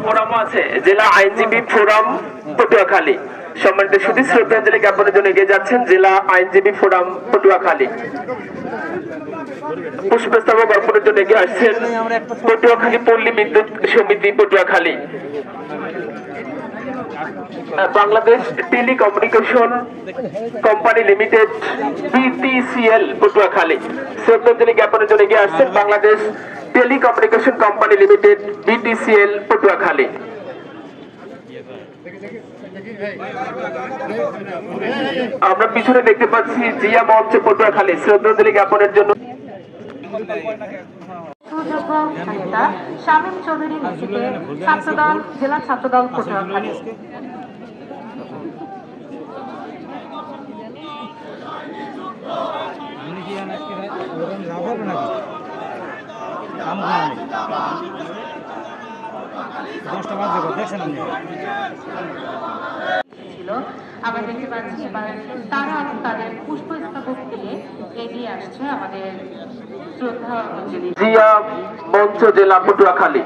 Forum আছে, জেলা আইনজীবী ফোরাম পটুয়াখালী। সম্মানিত সুধী, শ্রদ্ধাঞ্জলি জ্ঞাপনের জন্য এগিয়ে যাচ্ছেন জেলা আইনজীবী ফোরাম পটুয়াখালী। পুষ্পস্তবক অর্পণের জন্য এগিয়ে আসছেন পটুয়াখালী পল্লী বিদ্যুৎ সমিতি Patuakhali. Bangladesh telecommunication company limited BTCL Patuakhali. শ্রদ্ধাঞ্জলি জ্ঞাপনের জন্য এগিয়ে আসছেন Bangladesh telecommunication company limited BTCL Patuakhali. আমরা পিছনে দেখতে পাচ্ছি জিয়া মঞ্চ পটুয়াখালী। শ্রদ্ধাঞ্জলি জ্ঞাপনের জন্য শামীম চৌধুরী নেতৃত্বে ছাত্রদল, জেলা ছাত্রদল পটুয়াখালী। আমরা দেখতে পাচ্ছি এবার তারা তাদের পুষ্পস্তবক দিয়ে এগিয়ে আসছে আমাদের শ্রদ্ধা অঞ্জলি। জিয়া মঞ্চ, জেলা পটুয়াখালী।